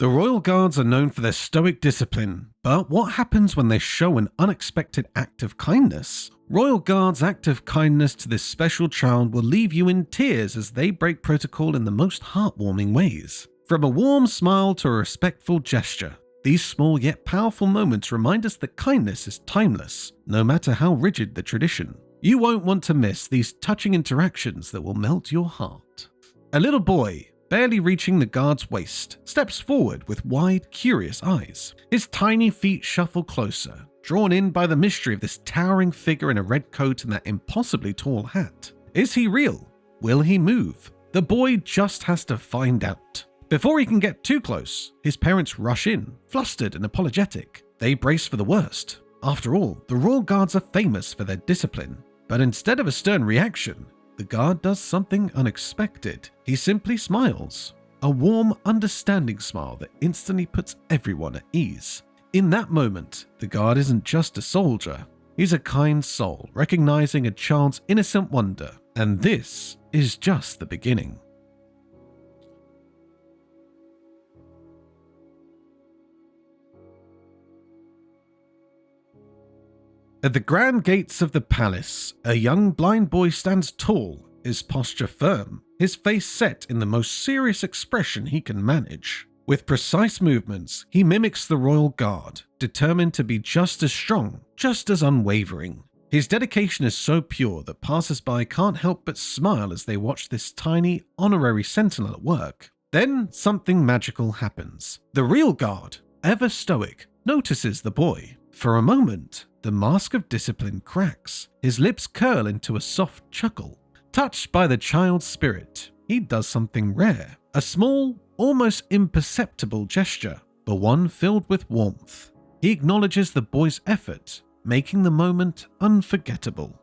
The Royal Guards are known for their stoic discipline, but what happens when they show an unexpected act of kindness? Royal Guards' act of kindness to this special child will leave you in tears as they break protocol in the most heartwarming ways. From a warm smile to a respectful gesture, these small yet powerful moments remind us that kindness is timeless, no matter how rigid the tradition. You won't want to miss these touching interactions that will melt your heart. A little boy, barely reaching the guard's waist, steps forward with wide, curious eyes. His tiny feet shuffle closer, drawn in by the mystery of this towering figure in a red coat and that impossibly tall hat. Is he real? Will he move? The boy just has to find out. Before he can get too close, his parents rush in, flustered and apologetic. They brace for the worst. After all, the Royal Guards are famous for their discipline. But instead of a stern reaction, the guard does something unexpected. He simply smiles. A warm, understanding smile that instantly puts everyone at ease. In that moment, the guard isn't just a soldier. He's a kind soul, recognizing a child's innocent wonder. And this is just the beginning. At the grand gates of the palace, a young blind boy stands tall, his posture firm, his face set in the most serious expression he can manage. With precise movements, he mimics the royal guard, determined to be just as strong, just as unwavering. His dedication is so pure that passers-by can't help but smile as they watch this tiny, honorary sentinel at work. Then something magical happens. The real guard, ever stoic, notices the boy. For a moment, the mask of discipline cracks. His lips curl into a soft chuckle. Touched by the child's spirit, he does something rare. A small, almost imperceptible gesture, but one filled with warmth. He acknowledges the boy's effort, making the moment unforgettable.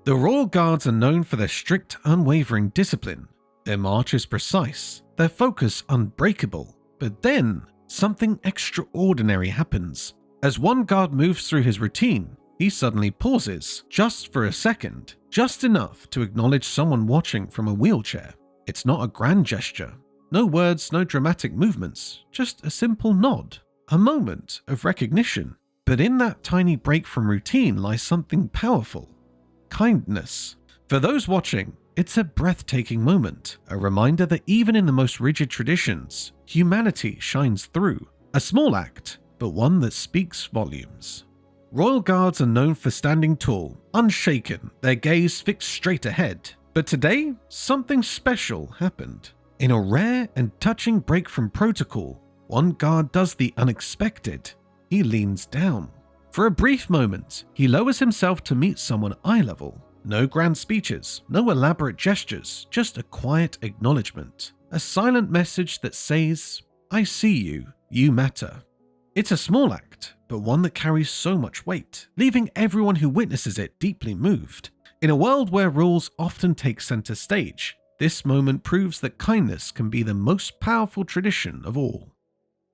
The Royal Guards are known for their strict, unwavering discipline. Their march is precise, their focus unbreakable. But then, something extraordinary happens. As one guard moves through his routine, he suddenly pauses, just for a second, just enough to acknowledge someone watching from a wheelchair. It's not a grand gesture. No words, no dramatic movements, just a simple nod. A moment of recognition. But in that tiny break from routine lies something powerful. Kindness. For those watching, it's a breathtaking moment, a reminder that even in the most rigid traditions, humanity shines through. A small act, but one that speaks volumes. Royal Guards are known for standing tall, unshaken, their gaze fixed straight ahead. But today, something special happened. In a rare and touching break from protocol, one guard does the unexpected. He leans down. For a brief moment, he lowers himself to meet someone eye level. No grand speeches, no elaborate gestures, just a quiet acknowledgement. A silent message that says, "I see you, you matter." It's a small act, but one that carries so much weight, leaving everyone who witnesses it deeply moved. In a world where rules often take center stage, this moment proves that kindness can be the most powerful tradition of all.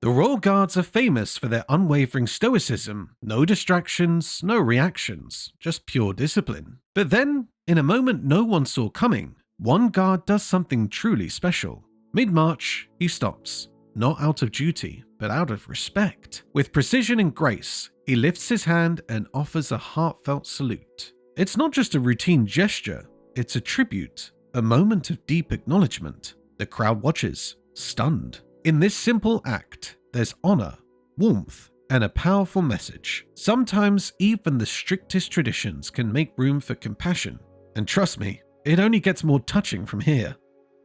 The Royal Guards are famous for their unwavering stoicism, no distractions, no reactions, just pure discipline. But then, in a moment no one saw coming, one guard does something truly special. Mid-march, he stops, not out of duty, but out of respect. With precision and grace, he lifts his hand and offers a heartfelt salute. It's not just a routine gesture, it's a tribute, a moment of deep acknowledgement. The crowd watches, stunned. In this simple act, there's honor, warmth, and a powerful message. Sometimes even the strictest traditions can make room for compassion. And trust me, it only gets more touching from here.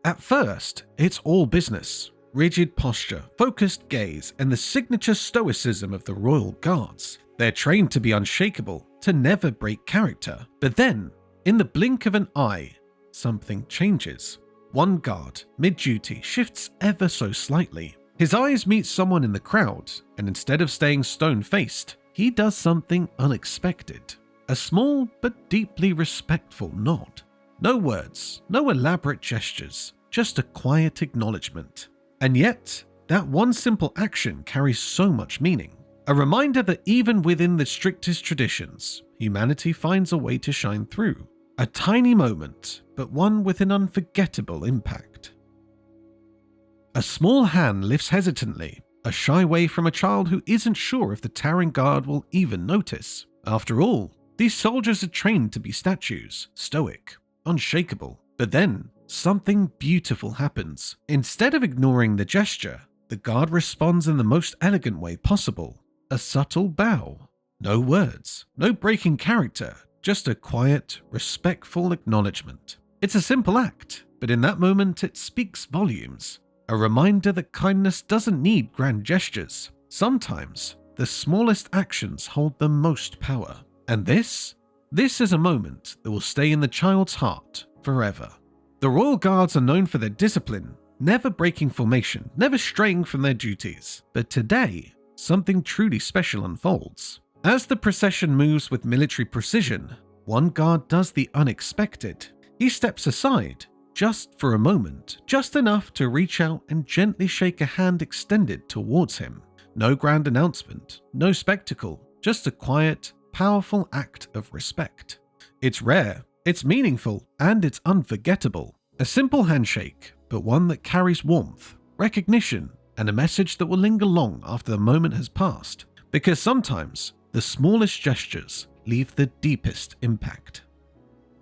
At first, it's all business. Rigid posture, focused gaze, and the signature stoicism of the Royal Guards. They're trained to be unshakable, to never break character. But then, in the blink of an eye, something changes. One guard, mid-duty, shifts ever so slightly. His eyes meet someone in the crowd, and instead of staying stone-faced, he does something unexpected. A small but deeply respectful nod. No words, no elaborate gestures, just a quiet acknowledgement. And yet, that one simple action carries so much meaning. A reminder that even within the strictest traditions, humanity finds a way to shine through. A tiny moment, but one with an unforgettable impact. A small hand lifts hesitantly, a shy way from a child who isn't sure if the towering guard will even notice. After all, these soldiers are trained to be statues, stoic, unshakable. But then, something beautiful happens. Instead of ignoring the gesture, the guard responds in the most elegant way possible. A subtle bow. No words, no breaking character, just a quiet, respectful acknowledgement. It's a simple act, but in that moment it speaks volumes. A reminder that kindness doesn't need grand gestures. Sometimes, the smallest actions hold the most power. And this is a moment that will stay in the child's heart forever. The Royal Guards are known for their discipline, never breaking formation, never straying from their duties. But today, something truly special unfolds. As the procession moves with military precision, one guard does the unexpected. He steps aside, just for a moment, just enough to reach out and gently shake a hand extended towards him. No grand announcement, no spectacle, just a quiet, powerful act of respect. It's rare, it's meaningful, and it's unforgettable. A simple handshake, but one that carries warmth, recognition, and a message that will linger long after the moment has passed. Because sometimes, the smallest gestures leave the deepest impact.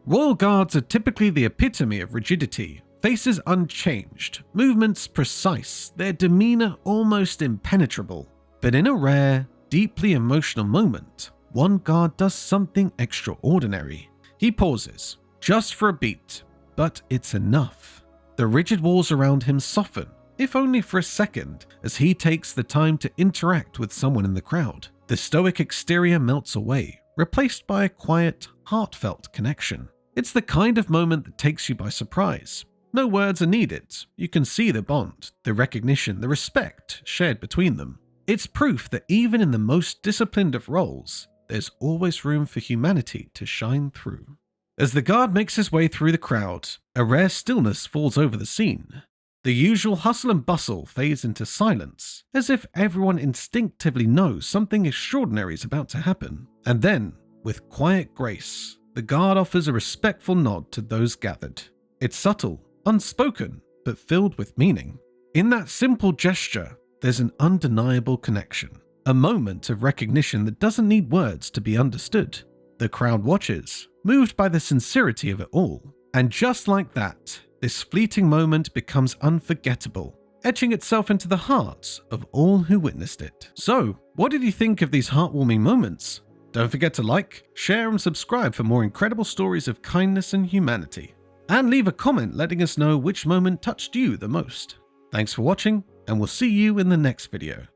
Royal Guards are typically the epitome of rigidity, faces unchanged, movements precise, their demeanor almost impenetrable. But in a rare, deeply emotional moment, one guard does something extraordinary. He pauses, just for a beat, but it's enough. The rigid walls around him soften, if only for a second, as he takes the time to interact with someone in the crowd. The stoic exterior melts away, replaced by a quiet, heartfelt connection. It's the kind of moment that takes you by surprise. No words are needed. You can see the bond, the recognition, the respect shared between them. It's proof that even in the most disciplined of roles, there's always room for humanity to shine through. As the guard makes his way through the crowd, a rare stillness falls over the scene. The usual hustle and bustle fades into silence, as if everyone instinctively knows something extraordinary is about to happen. And then, with quiet grace, the guard offers a respectful nod to those gathered. It's subtle, unspoken, but filled with meaning. In that simple gesture, there's an undeniable connection, a moment of recognition that doesn't need words to be understood. The crowd watches, moved by the sincerity of it all. And just like that, this fleeting moment becomes unforgettable, etching itself into the hearts of all who witnessed it. So, what did you think of these heartwarming moments? Don't forget to like, share, and subscribe for more incredible stories of kindness and humanity. And leave a comment letting us know which moment touched you the most. Thanks for watching, and we'll see you in the next video.